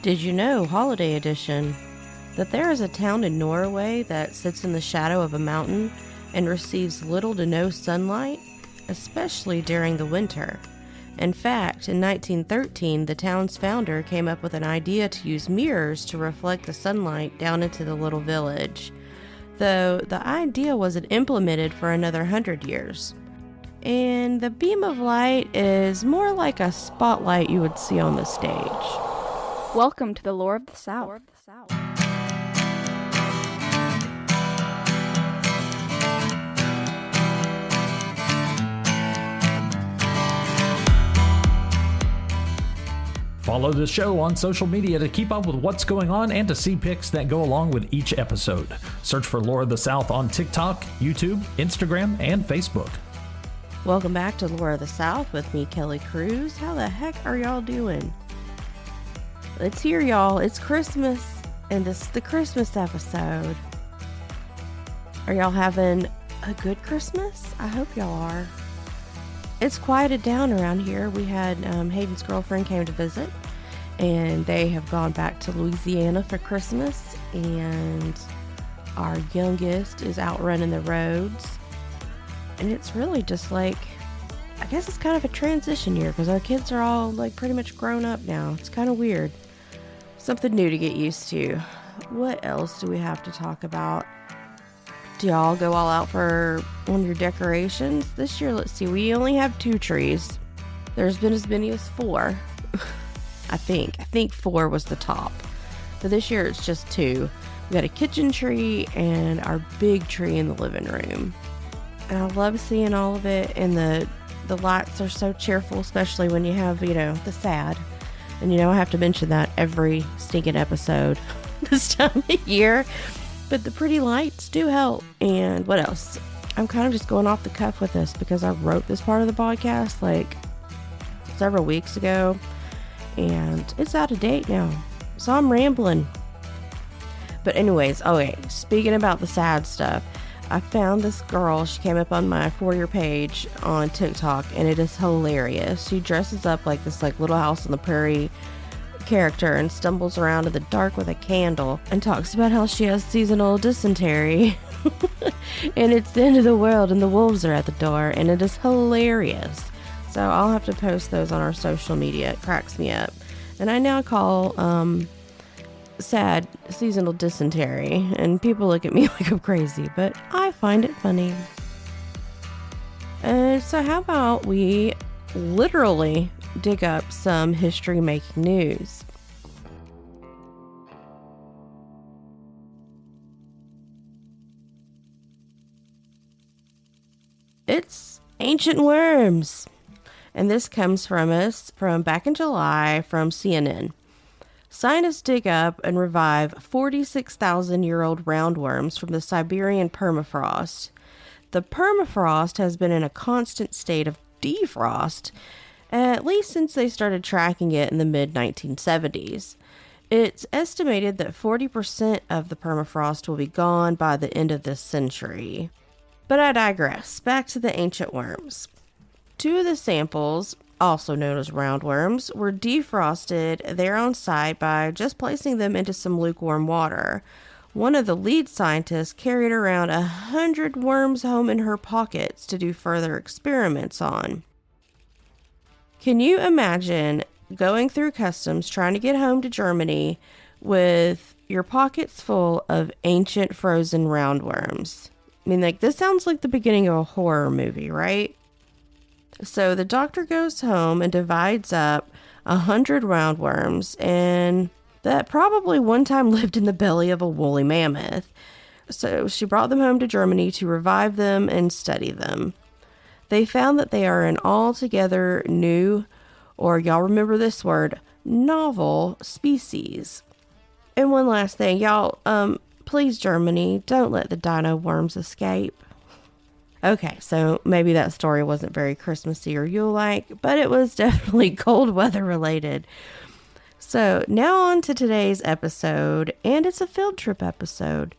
Did you know, Holiday Edition, that there is a town in Norway that sits in the shadow of a mountain and receives little to no sunlight, especially during the winter? In fact, in 1913, the town's founder came up with an idea to use mirrors to reflect the sunlight down into the little village, though the idea wasn't implemented for another 100 years. And the beam of light is more like a spotlight you would see on the stage. Welcome to the Lore of the South. Follow the show on social media to keep up with what's going on and to see pics that go along with each episode. Search for Lore of the South on TikTok, YouTube, Instagram, and Facebook. Welcome back to Lore of the South with me, Kelly Cruz. How the heck are y'all doing? It's here, y'all. It's Christmas, and this is the Christmas episode. Are y'all having a good Christmas? I hope y'all are. It's quieted down around here. We had Hayden's girlfriend came to visit, and they have gone back to Louisiana for Christmas, and our youngest is out running the roads. And it's really just like, I guess it's kind of a transition year because our kids are all like pretty much grown up now. It's kind of weird. Something new to get used to. What else do we have to talk about? Do y'all go all out for one of your decorations? This year, let's see, we only have 2 trees. There's been as many as 4. I think 4 was the top. But this year it's just 2. We got a kitchen tree and our big tree in the living room. And I love seeing all of it, and the lights are so cheerful, especially when you have, the sad. And I have to mention that every stinking episode this time of year. But the pretty lights do help. And what else? I'm kind of just going off the cuff with this because I wrote this part of the podcast like several weeks ago. And it's out of date now. So I'm rambling. But anyways, okay, speaking about the sad stuff. I found this girl. She came up on my For You page on TikTok, and it is hilarious. She dresses up like this Little House on the Prairie character and stumbles around in the dark with a candle and talks about how she has seasonal dysentery and it's the end of the world and the wolves are at the door, and it is hilarious. So I'll have to post those on our social media. It cracks me up. And I now call sad seasonal dysentery, and people look at me like I'm crazy, but I find it funny. So how about we literally dig up some history-making news? It's ancient worms, and this comes from back in July from CNN. Scientists dig up and revive 46,000-year-old roundworms from the Siberian permafrost. The permafrost has been in a constant state of defrost, at least since they started tracking it in the mid-1970s. It's estimated that 40% of the permafrost will be gone by the end of this century. But I digress. Back to the ancient worms. 2 of the samples, also known as roundworms, were defrosted there on site by just placing them into some lukewarm water. One of the lead scientists carried around 100 worms home in her pockets to do further experiments on. Can you imagine going through customs trying to get home to Germany with your pockets full of ancient frozen roundworms? I mean, this sounds like the beginning of a horror movie, right? So the doctor goes home and divides up 100 roundworms, and that probably one time lived in the belly of a woolly mammoth. So she brought them home to Germany to revive them and study them. They found that they are an altogether new, or y'all remember this word, novel species. And one last thing, y'all, please Germany, don't let the dino worms escape. Okay, so maybe that story wasn't very Christmassy or Yule-like, but it was definitely cold weather related. So now on to today's episode, and it's a field trip episode.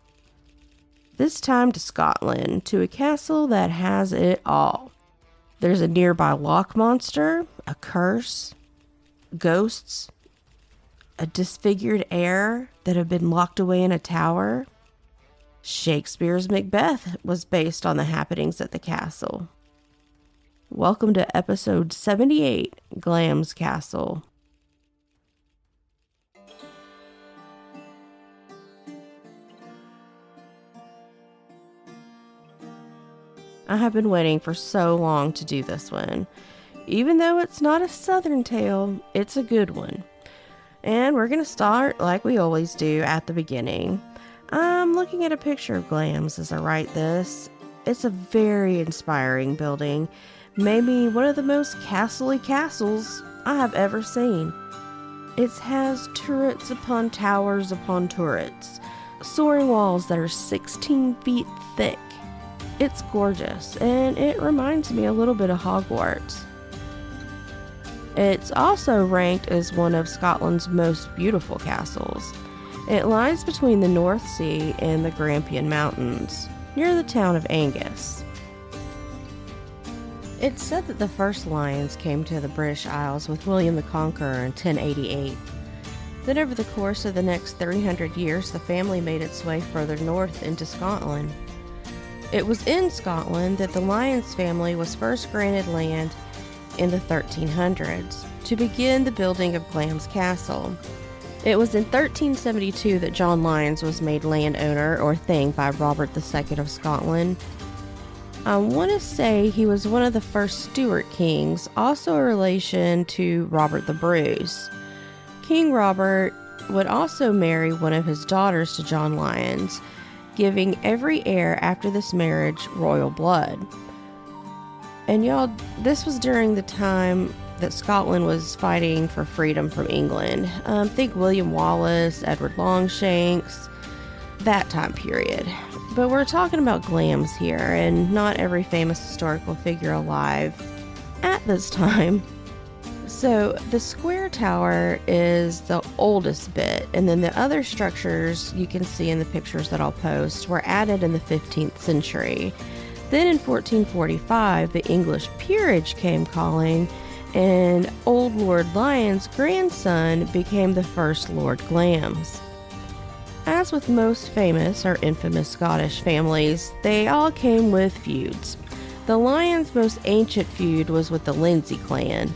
This time to Scotland, to a castle that has it all. There's a nearby loch monster, a curse, ghosts, a disfigured heir that had been locked away in a tower. Shakespeare's Macbeth was based on the happenings at the castle. Welcome to episode 78, Glamis Castle. I have been waiting for so long to do this one. Even though it's not a southern tale, it's a good one. And we're going to start like we always do at the beginning. I'm looking at a picture of Glamis as I write this. It's a very inspiring building, maybe one of the most castle-y castles I have ever seen. It has turrets upon towers upon turrets, soaring walls that are 16 feet thick. It's gorgeous, and it reminds me a little bit of Hogwarts. It's also ranked as one of Scotland's most beautiful castles. It lies between the North Sea and the Grampian Mountains, near the town of Angus. It's said that the first lions came to the British Isles with William the Conqueror in 1088. Then over the course of the next 300 years, the family made its way further north into Scotland. It was in Scotland that the Lyons family was first granted land in the 1300s to begin the building of Glamis Castle. It was in 1372 that John Lyons was made landowner or thing by Robert II of Scotland. I want to say he was one of the first Stuart kings, also a relation to Robert the Bruce. King Robert would also marry one of his daughters to John Lyons, giving every heir after this marriage royal blood. And y'all, this was during the time that Scotland was fighting for freedom from England. Think William Wallace, Edward Longshanks, that time period. But we're talking about Glamis here, and not every famous historical figure alive at this time. So the square tower is the oldest bit, and then the other structures you can see in the pictures that I'll post were added in the 15th century. Then in 1445, the English peerage came calling, and old Lord Lyon's grandson became the first Lord Glamis. As with most famous or infamous Scottish families, they all came with feuds. The Lyons' most ancient feud was with the Lindsay clan.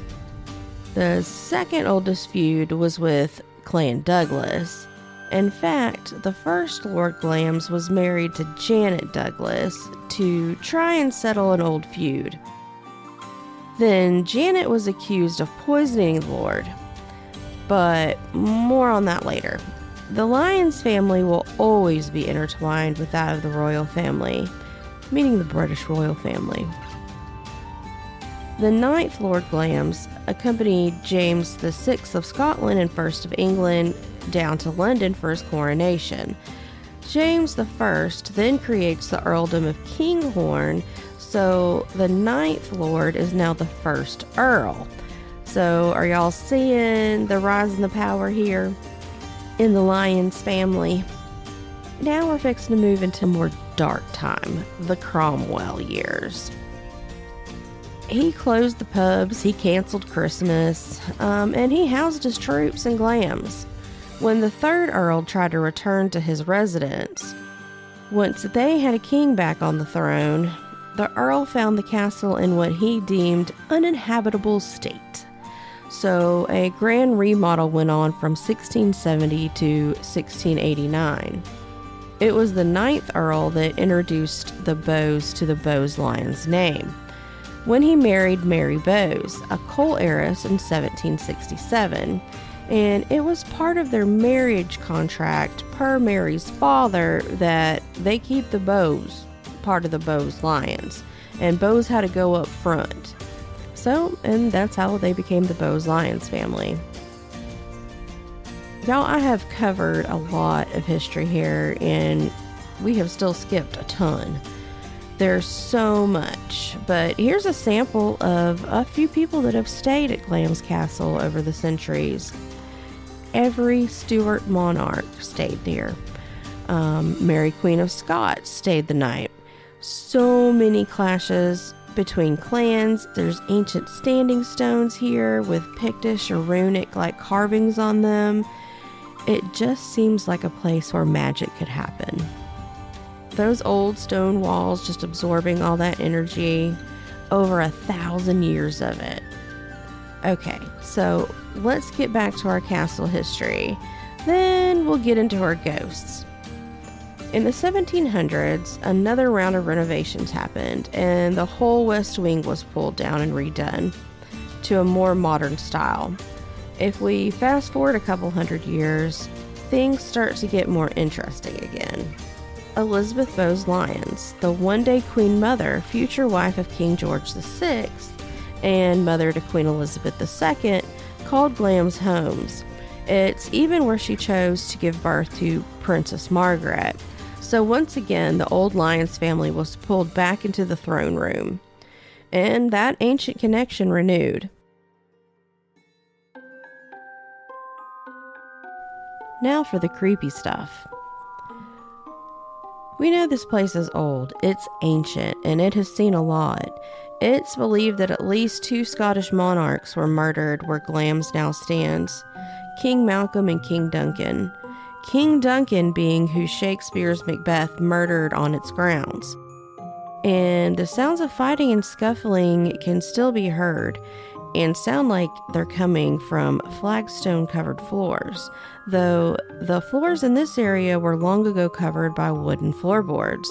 The second oldest feud was with Clan Douglas. In fact, the first Lord Glamis was married to Janet Douglas to try and settle an old feud. Then Janet was accused of poisoning the Lord, but more on that later. The Lyons family will always be intertwined with that of the royal family, meaning the British royal family. The 9th Lord Glamis accompanied James VI of Scotland and 1st of England down to London for his coronation. James I then creates the earldom of Kinghorn, so the 9th Lord is now the 1st Earl. So are y'all seeing the rise in the power here in the Lyons family? Now we're fixing to move into more dark time, the Cromwell years. He closed the pubs, he canceled Christmas, and he housed his troops in Glamis. When the 3rd Earl tried to return to his residence, once they had a king back on the throne, the Earl found the castle in what he deemed uninhabitable state. So a grand remodel went on from 1670 to 1689. It was the 9th Earl that introduced the Bowes to the Bowes-Lyons name, when he married Mary Bowes, a coal heiress, in 1767, and it was part of their marriage contract per Mary's father that they keep the Bowes part of the Bowes-Lyons, and Bowes had to go up front. So, and that's how they became the Bowes-Lyons family. Y'all, I have covered a lot of history here, and we have still skipped a ton. There's so much, but here's a sample of a few people that have stayed at Glamis Castle over the centuries. Every Stuart monarch stayed there. Mary Queen of Scots stayed the night. So many clashes between clans. There's ancient standing stones here with Pictish or runic like carvings on them. It just seems like a place where magic could happen. Those old stone walls just absorbing all that energy, over 1,000 years of it. Okay, so let's get back to our castle history. Then we'll get into our ghosts. In the 1700s, another round of renovations happened, and the whole west wing was pulled down and redone to a more modern style. If we fast forward a couple hundred years, things start to get more interesting again. Elizabeth Bowes-Lyons, the one-day Queen Mother, future wife of King George VI, and mother to Queen Elizabeth II, called Glamis homes. It's even where she chose to give birth to Princess Margaret. So once again, the old Lyons family was pulled back into the throne room, and that ancient connection renewed. Now for the creepy stuff. We know this place is old, it's ancient, and it has seen a lot. It's believed that at least 2 Scottish monarchs were murdered where Glamis now stands, King Malcolm and King Duncan. King Duncan being who Shakespeare's Macbeth murdered on its grounds. And the sounds of fighting and scuffling can still be heard and sound like they're coming from flagstone-covered floors, though the floors in this area were long ago covered by wooden floorboards.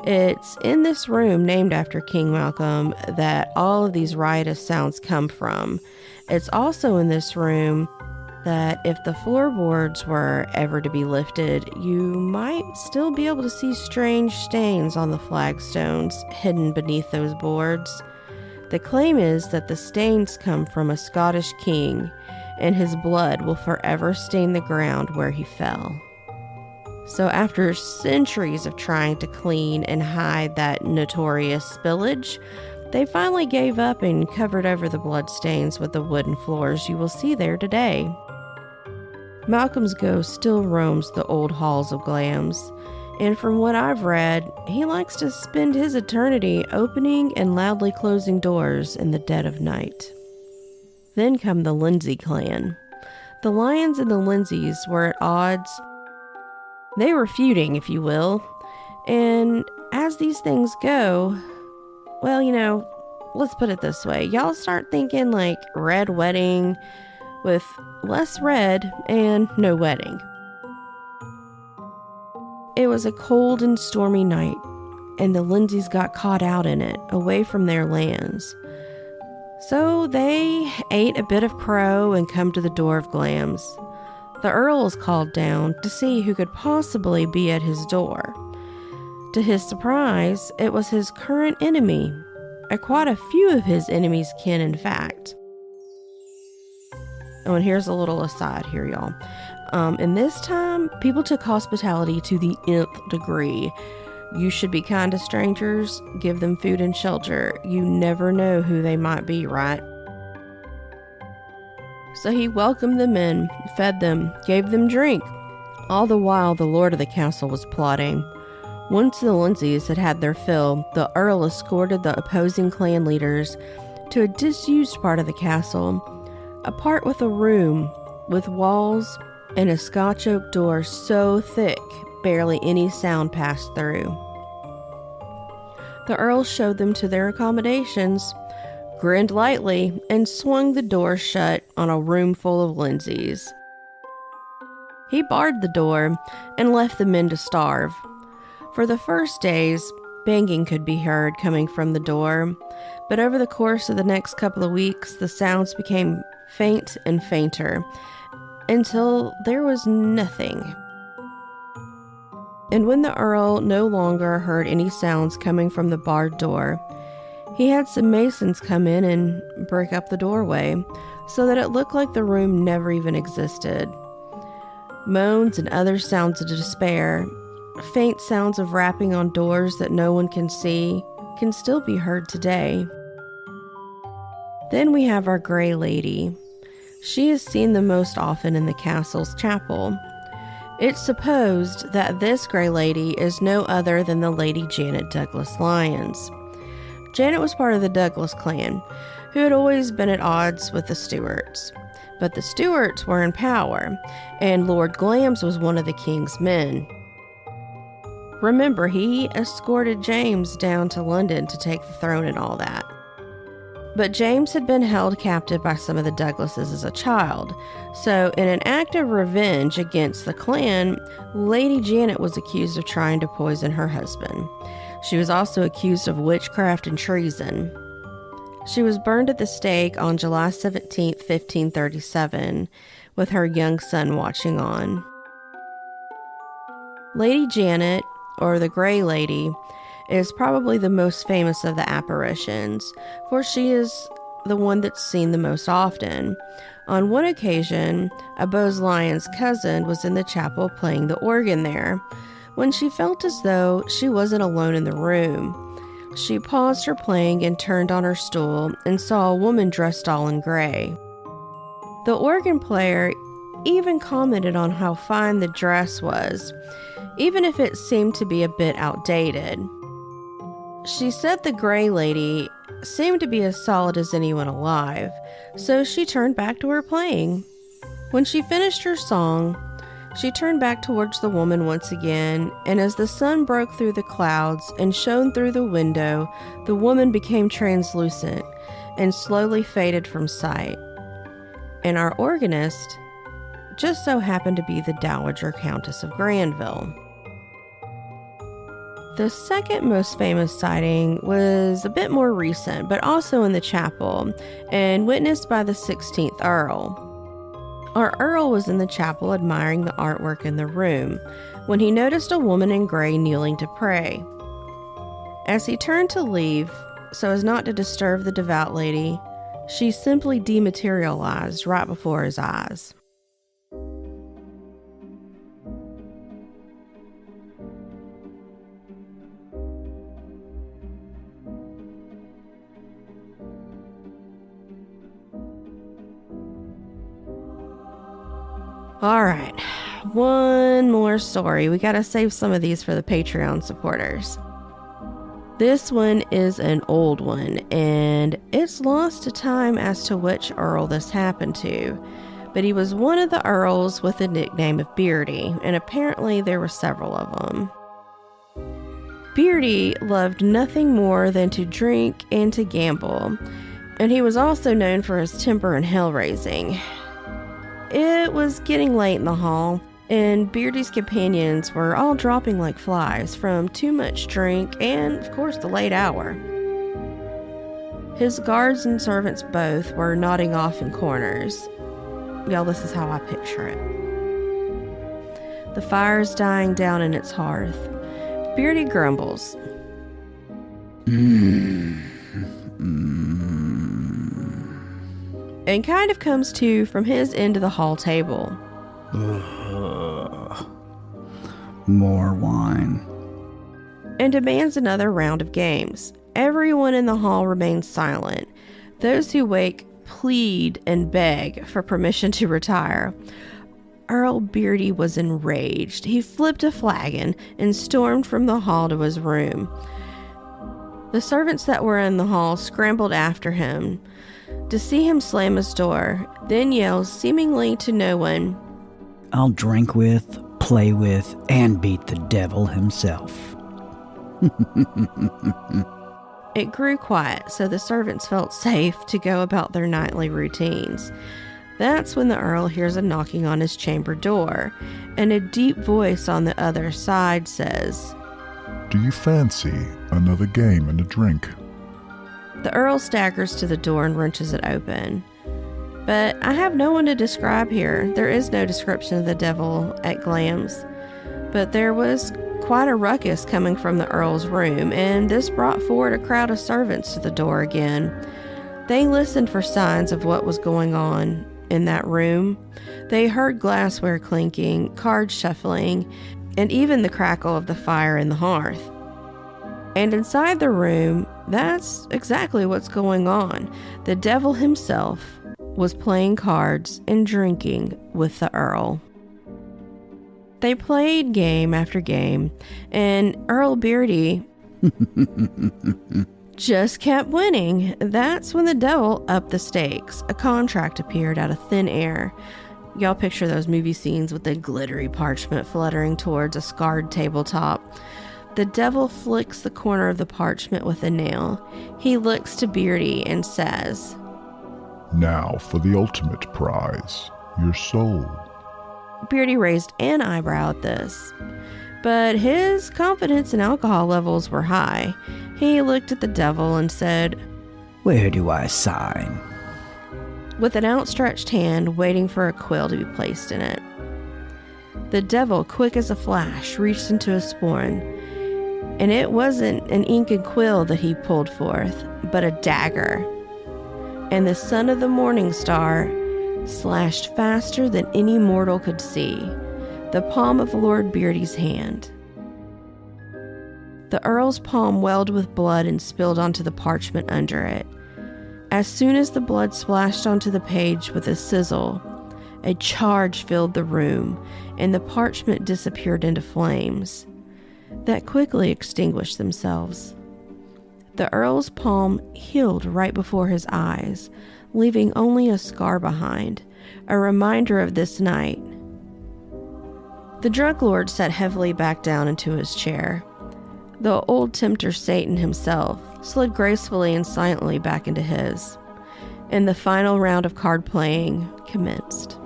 It's in this room named after King Malcolm that all of these riotous sounds come from. It's also in this room that if the floorboards were ever to be lifted, you might still be able to see strange stains on the flagstones hidden beneath those boards. The claim is that the stains come from a Scottish king, and his blood will forever stain the ground where he fell. So after centuries of trying to clean and hide that notorious spillage, they finally gave up and covered over the bloodstains with the wooden floors you will see there today. Malcolm's ghost still roams the old halls of Glamis, and from what I've read, he likes to spend his eternity opening and loudly closing doors in the dead of night. Then come the Lindsay clan. The Lyons and the Lindsays were at odds. They were feuding, if you will, and as these things go, well, let's put it this way. Y'all start thinking like red wedding with less red and no wedding. It was a cold and stormy night, and the Lindsays got caught out in it, away from their lands. So they ate a bit of crow and come to the door of Glamis. The Earl is called down to see who could possibly be at his door. To his surprise, it was his current enemy, quite a few of his enemies' kin, in fact. Oh, and here's a little aside here, y'all. In this time, people took hospitality to the nth degree. You should be kind to strangers, give them food and shelter. You never know who they might be, right? So he welcomed them in, fed them, gave them drink. All the while, the lord of the castle was plotting. Once the Lindsays had had their fill, the Earl escorted the opposing clan leaders to a disused part of the castle, a part with a room, with walls, and a Scotch oak door so thick barely any sound passed through. The Earl showed them to their accommodations, grinned lightly, and swung the door shut on a room full of Lindsays. He barred the door and left the men to starve. For the first days, banging could be heard coming from the door, but over the course of the next couple of weeks, the sounds became faint and fainter, until there was nothing. And when the Earl no longer heard any sounds coming from the barred door, he had some masons come in and break up the doorway so that it looked like the room never even existed. Moans and other sounds of despair, faint sounds of rapping on doors that no one can see, can still be heard today. Then we have our Grey Lady. She is seen the most often in the castle's chapel. It's supposed that this Grey Lady is no other than the Lady Janet Douglas Lyons. Janet was part of the Douglas clan, who had always been at odds with the Stuarts. But the Stuarts were in power, and Lord Glamis was one of the king's men. Remember, he escorted James down to London to take the throne and all that. But James had been held captive by some of the Douglases as a child, so in an act of revenge against the clan, Lady Janet was accused of trying to poison her husband. She was also accused of witchcraft and treason. She was burned at the stake on July 17, 1537, with her young son watching on. Lady Janet, or the Grey Lady, is probably the most famous of the apparitions, for she is the one that's seen the most often. On one occasion, a Beausoleil's cousin was in the chapel playing the organ there, when she felt as though she wasn't alone in the room. She paused her playing and turned on her stool and saw a woman dressed all in gray. The organ player even commented on how fine the dress was, even if it seemed to be a bit outdated. She said the Grey Lady seemed to be as solid as anyone alive, so she turned back to her playing. When she finished her song, she turned back towards the woman once again, and as the sun broke through the clouds and shone through the window, the woman became translucent and slowly faded from sight. And our organist just so happened to be the Dowager Countess of Granville. The second most famous sighting was a bit more recent, but also in the chapel, and witnessed by the 16th Earl. Our Earl was in the chapel admiring the artwork in the room, when he noticed a woman in gray kneeling to pray. As he turned to leave, so as not to disturb the devout lady, she simply dematerialized right before his eyes. All right, one more story. We gotta save some of these for the Patreon supporters. This one is an old one, and it's lost to time as to which Earl this happened to, but he was one of the Earls with the nickname of Beardy, and apparently there were several of them. Beardy loved nothing more than to drink and to gamble, and he was also known for his temper and hell-raising. It was getting late in the hall, and Beardy's companions were all dropping like flies from too much drink and, of course, the late hour. His guards and servants both were nodding off in corners. Y'all, this is how I picture it. The fire's dying down in its hearth. Beardy grumbles. And kind of comes to from his end of the hall table. More wine. And demands another round of games. Everyone in the hall remains silent. Those who wake plead and beg for permission to retire. Earl Beardy was enraged. He flipped a flagon and stormed from the hall to his room. The servants that were in the hall scrambled after him to see him slam his door, then yells, seemingly to no one, I'll drink with, play with, and beat the devil himself. It grew quiet, so the servants felt safe to go about their nightly routines. That's when the Earl hears a knocking on his chamber door, and a deep voice on the other side says, Do you fancy another game and a drink? The Earl staggers to the door and wrenches it open. But I have no one to describe here. There is no description of the devil at Glamis. But there was quite a ruckus coming from the Earl's room, and this brought forward a crowd of servants to the door again. They listened for signs of what was going on in that room. They heard glassware clinking, cards shuffling, and even the crackle of the fire in the hearth. And inside the room, that's exactly what's going on. The devil himself was playing cards and drinking with the Earl. They played game after game, and Earl Beardy just kept winning. That's when the devil upped the stakes. A contract appeared out of thin air. Y'all picture those movie scenes with the glittery parchment fluttering towards a scarred tabletop. The devil flicks the corner of the parchment with a nail. He looks to Beardy and says, Now for the ultimate prize, your soul. Beardy raised an eyebrow at this, but his confidence and alcohol levels were high. He looked at the devil and said, Where do I sign? with an outstretched hand waiting for a quill to be placed in it. The devil, quick as a flash, reached into his sporran, and it wasn't an ink and quill that he pulled forth, but a dagger. And the son of the morning star slashed faster than any mortal could see, the palm of Lord Beardy's hand. The Earl's palm welled with blood and spilled onto the parchment under it. As soon as the blood splashed onto the page with a sizzle, a charge filled the room, and the parchment disappeared into flames that quickly extinguished themselves. The Earl's palm healed right before his eyes, leaving only a scar behind, a reminder of this night. The drunk lord sat heavily back down into his chair. The old tempter Satan himself slid gracefully and silently back into his, and the final round of card playing commenced.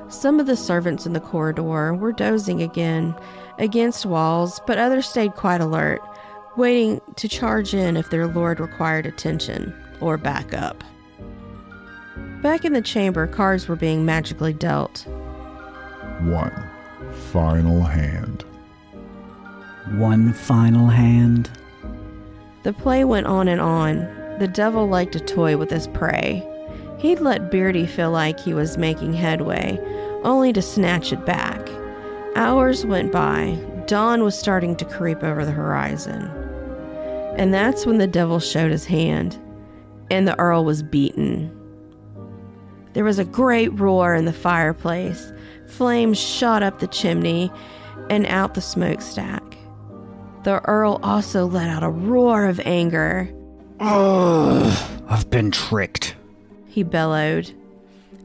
Some of the servants in the corridor were dozing again against walls, but others stayed quite alert, waiting to charge in if their lord required attention or backup. Back in the chamber, cards were being magically dealt. One final hand. One final hand. The play went on and on. The devil liked to toy with his prey. He'd let Beardy feel like he was making headway, only to snatch it back. Hours went by. Dawn was starting to creep over the horizon. And that's when the devil showed his hand, and the Earl was beaten. There was a great roar in the fireplace. Flames shot up the chimney and out the smokestack. The Earl also let out a roar of anger. Ugh, I've been tricked. He bellowed.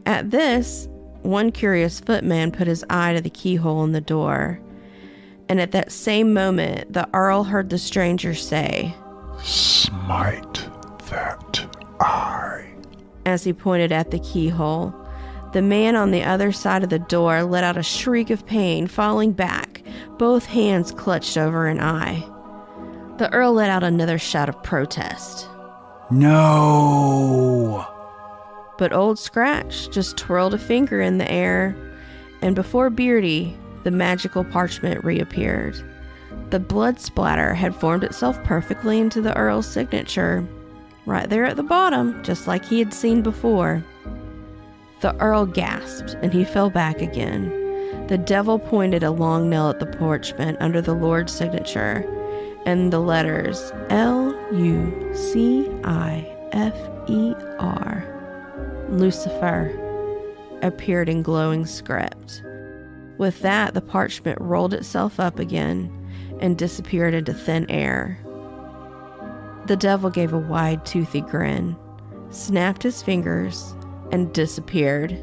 At this, one curious footman put his eye to the keyhole in the door. And at that same moment, the Earl heard the stranger say, Smite that eye. As he pointed at the keyhole. The man on the other side of the door let out a shriek of pain, falling back, both hands clutched over an eye. The Earl let out another shout of protest. No! But Old Scratch just twirled a finger in the air, and before Beardy, the magical parchment reappeared. The blood splatter had formed itself perfectly into the Earl's signature, right there at the bottom, just like he had seen before. The Earl gasped, and he fell back again. The devil pointed a long nail at the parchment under the Lord's signature, and the letters L-U-C-I-F-E-R, Lucifer, appeared in glowing script. With that, the parchment rolled itself up again and disappeared into thin air. The devil gave a wide, toothy grin, snapped his fingers, and disappeared.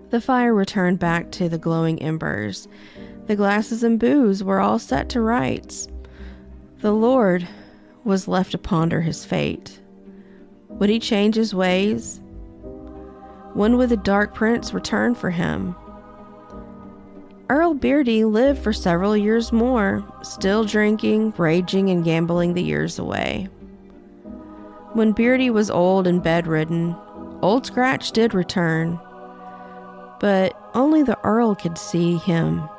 The fire returned back to the glowing embers. The glasses and booze were all set to rights. The Lord was left to ponder his fate. Would he change his ways? When would the Dark Prince return for him? Earl Beardy lived for several years more, still drinking, raging, and gambling the years away. When Beardy was old and bedridden, Old Scratch did return, but only the Earl could see him,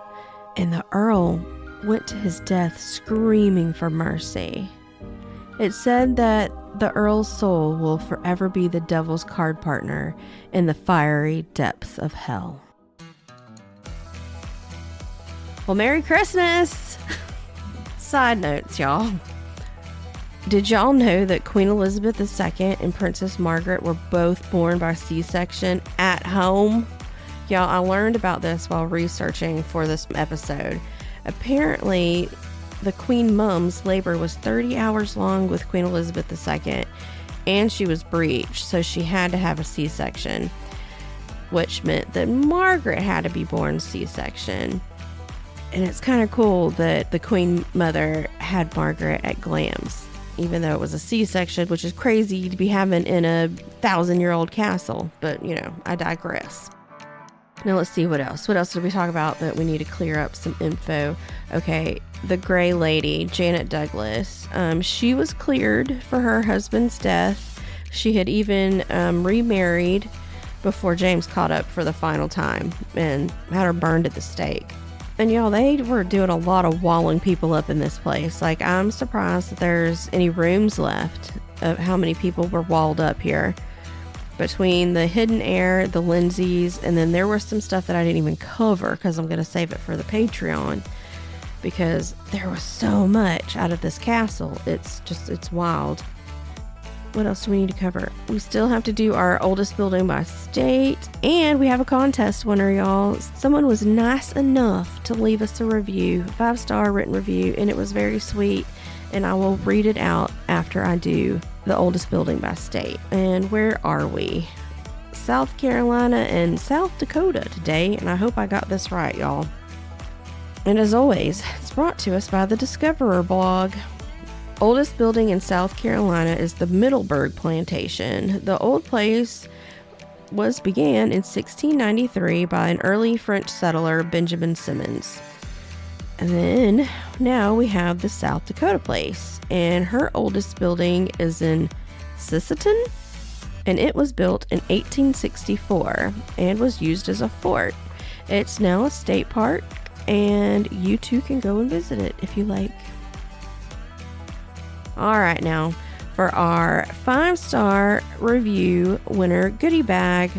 and the Earl went to his death screaming for mercy. It said that the Earl's soul will forever be the devil's card partner in the fiery depths of hell. Well, Merry Christmas! Side notes, y'all. Did y'all know that Queen Elizabeth II and Princess Margaret were both born by C-section at home? Y'all, I learned about this while researching for this episode. Apparently, the Queen Mum's labor was 30 hours long with Queen Elizabeth II, and she was breech, so she had to have a C-section, which meant that Margaret had to be born C-section. And it's kind of cool that the Queen Mother had Margaret at Glamis, even though it was a C-section, which is crazy to be having in a 1,000-year-old castle. But, you know, I digress. Now let's see what else. What else did we talk about that we need to clear up some info? Okay, the Gray Lady, Janet Douglas. She was cleared for her husband's death. She had even remarried before James caught up for the final time and had her burned at the stake. And y'all, they were doing a lot of walling people up in this place. Like, I'm surprised that there's any rooms left of how many people were walled up here. Between the hidden heir, the Lindsays, and then there was some stuff that I didn't even cover because I'm going to save it for the Patreon, because there was so much out of this castle. It's wild. What else do we need to cover? We still have to do our oldest building by state, and we have a contest winner, y'all. Someone was nice enough to leave us a review, 5-star written review, and it was very sweet, and I will read it out after I do the oldest building by state. And where are we? South Carolina and South Dakota today, and I hope I got this right, y'all. And as always, it's brought to us by the Discoverer blog. Oldest building in South Carolina is the Middleburg Plantation. The old place began in 1693 by an early French settler, Benjamin Simmons. And then now we have the South Dakota place, and her oldest building is in Citations, and it was built in 1864 and was used as a fort. It's now a state park, and you too can go and visit it if you like. All right, now for our 5-star review winner goodie bag.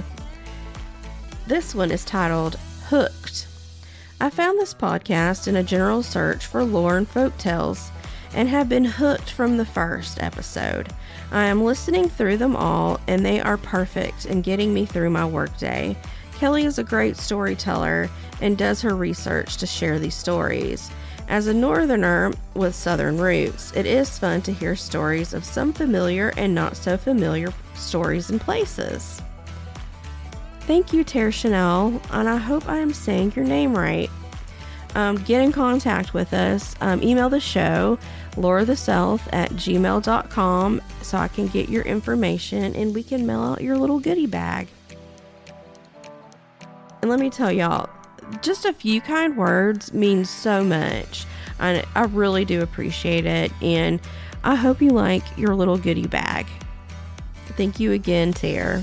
This one is titled Hooked. I found this podcast in a general search for lore and folktales and have been hooked from the first episode. I am listening through them all, and they are perfect in getting me through my workday. Kelly is a great storyteller and does her research to share these stories. As a northerner with southern roots, it is fun to hear stories of some familiar and not so familiar stories and places. Thank you, Tara Chanel, and I hope I am saying your name right. Get in contact with us. Email the show, loreofthesouth@gmail.com, so I can get your information and we can mail out your little goodie bag. And let me tell y'all, just a few kind words mean so much. I really do appreciate it, and I hope you like your little goodie bag. Thank you again, Tara.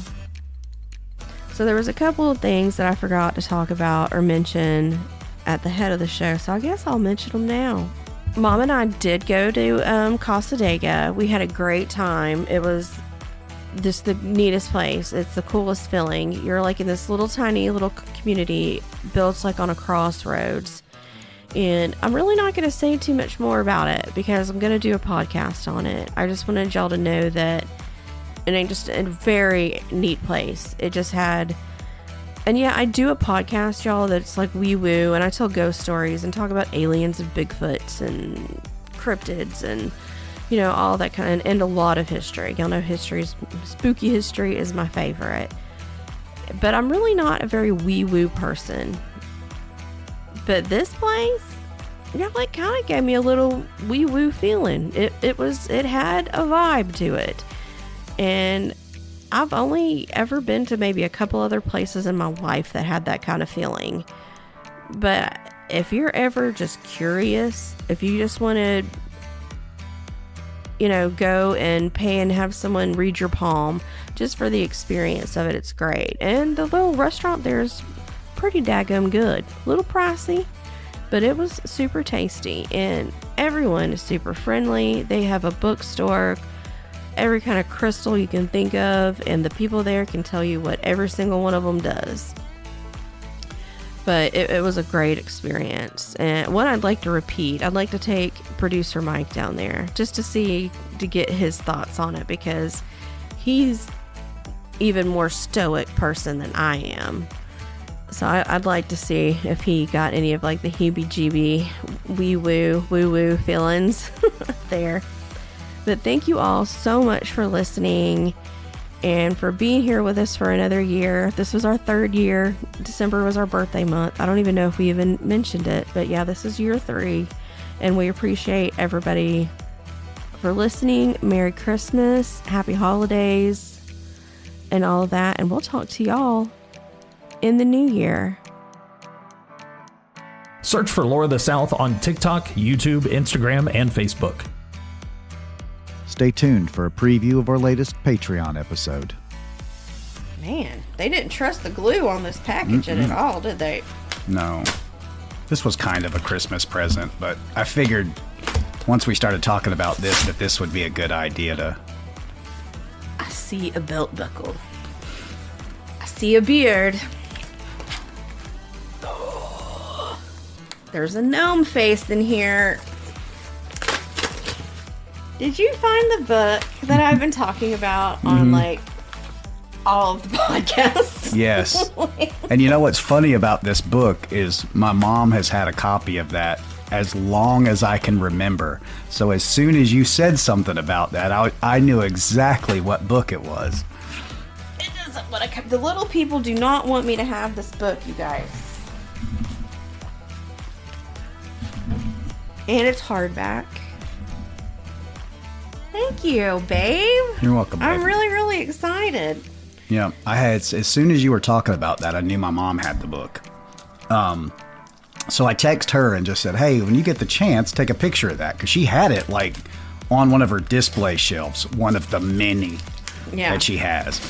So there was a couple of things that I forgot to talk about or mention at the head of the show, so I guess I'll mention them now. Mom and I did go to Casadega. We had a great time. It was just the neatest place. It's the coolest feeling. You're like in this little tiny little community built like on a crossroads, and I'm really not going to say too much more about it because I'm going to do a podcast on it. I just wanted y'all to know that it ain't just a very neat place. It just had, and yeah, I do a podcast, y'all, that's like wee woo, and I tell ghost stories and talk about aliens and Bigfoots and cryptids and, you know, all that kind of, and a lot of history. Y'all know spooky history is my favorite. But I'm really not a very wee-woo person. But this place, yeah, like kind of gave me a little wee-woo feeling. It had a vibe to it. And I've only ever been to maybe a couple other places in my life that had that kind of feeling. But if you're ever just curious, if you just want to, you know, go and pay and have someone read your palm just for the experience of it, it's great. And the little restaurant there is pretty daggum good. A little pricey, but it was super tasty, and everyone is super friendly. They have a bookstore, every kind of crystal you can think of, and the people there can tell you what every single one of them does. But it was a great experience, and one I'd like to repeat. I'd like to take producer Mike down there just to get his thoughts on it, because he's even more stoic person than I am. So I'd like to see if he got any of like the heebie-jeebie, woo-woo feelings there. But thank you all so much for listening and for being here with us for another year. This was our 3rd year. December was our birthday month. I don't even know if we even mentioned it, but yeah, this is year 3. And we appreciate everybody for listening. Merry Christmas, Happy Holidays, and all of that. And we'll talk to y'all in the new year. Search for Lore of the South on TikTok, YouTube, Instagram, and Facebook. Stay tuned for a preview of our latest Patreon episode. Man, they didn't trust the glue on this packaging at all, did they? No. This was kind of a Christmas present, but I figured once we started talking about this, that this would be a good idea to... I see a belt buckle. I see a beard. There's a gnome face in here. Did you find the book that I've been talking about on like all of the podcasts? Yes. And you know what's funny about this book is my mom has had a copy of that as long as I can remember. So as soon as you said something about that, I knew exactly what book it was. It doesn't what the little people do not want me to have this book, you guys. And it's hardback. Thank you, babe. You're welcome, babe. I'm really, really excited. Yeah, I had, as soon as you were talking about that, I knew my mom had the book. So I texted her and just said, hey, when you get the chance, take a picture of that. Because she had it, like, on one of her display shelves, one of the many that she has.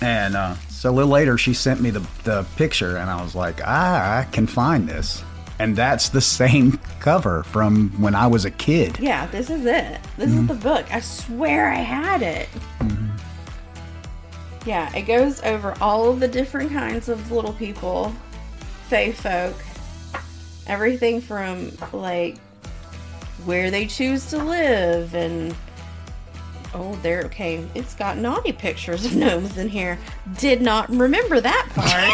And so a little later, she sent me the picture, and I was like, I can find this. And that's the same cover from when I was a kid. Yeah, this is it. This is the book. I swear I had it. Yeah, it goes over all of the different kinds of little people, fae folk, everything from like where they choose to live and it's got naughty pictures of gnomes in here. Did not remember that part.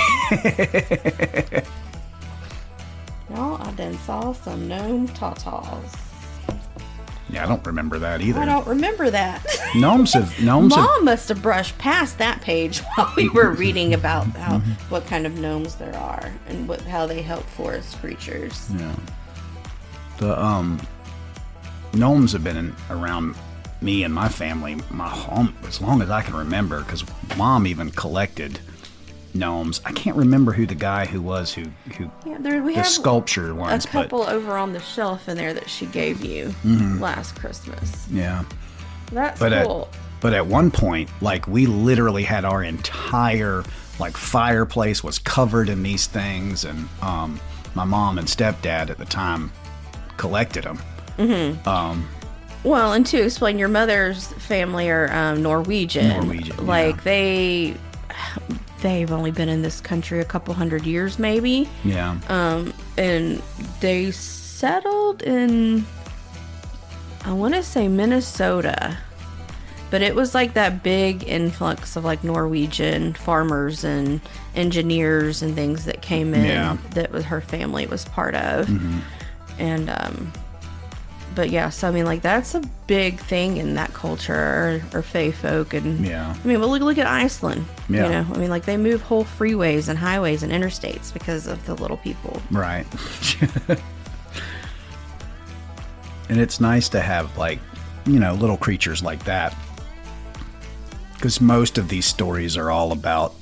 Y'all, I done saw some gnome tatas. Yeah, I don't remember that either. I don't remember that. Gnomes Mom have... must have brushed past that page while we were reading about what kind of gnomes there are and how they help forest creatures. Yeah. The gnomes have been around me and my family as long as I can remember, because Mom even collected gnomes. I can't remember who the guy who we have sculpture ones. A couple over on the shelf in there that she gave you last Christmas. Yeah. That's cool. But at one point, like, we literally had our entire like fireplace was covered in these things, and my mom and stepdad at the time collected them. Well, and to explain, your mother's family are Norwegian. Like they've only been in this country a couple hundred years, maybe. Yeah. And they settled in, I want to say Minnesota, but it was like that big influx of like Norwegian farmers and engineers and things that came in that her family was part of. And, but yeah, so I mean, like, that's a big thing in that culture, or fae folk, and I mean, well, look at Iceland. You know, I mean, like, they move whole freeways and highways and interstates because of the little people. Right. And it's nice to have, like, you know, little creatures like that, because most of these stories are all about,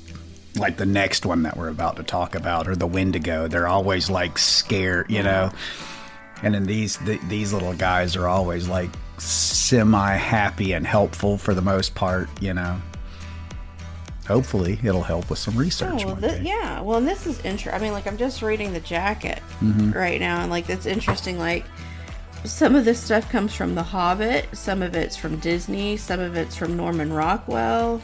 like the next one that we're about to talk about, or the Wendigo. They're always like scared, you know. And then these little guys are always like semi-happy and helpful for the most part, you know. Hopefully it'll help with some research. Well, and this is interesting. I mean, like, I'm just reading the jacket right now, and like, that's interesting. Like, some of this stuff comes from The Hobbit, some of it's from Disney, some of it's from Norman Rockwell.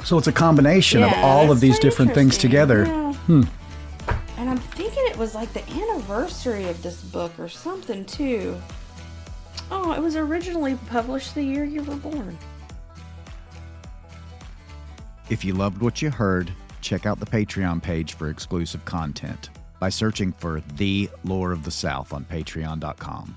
So it's a combination of all of these different things together. Yeah. And I'm thinking it was like the anniversary of this book or something too. Oh, it was originally published the year you were born. If you loved what you heard, check out the Patreon page for exclusive content by searching for The Lore of the South on patreon.com.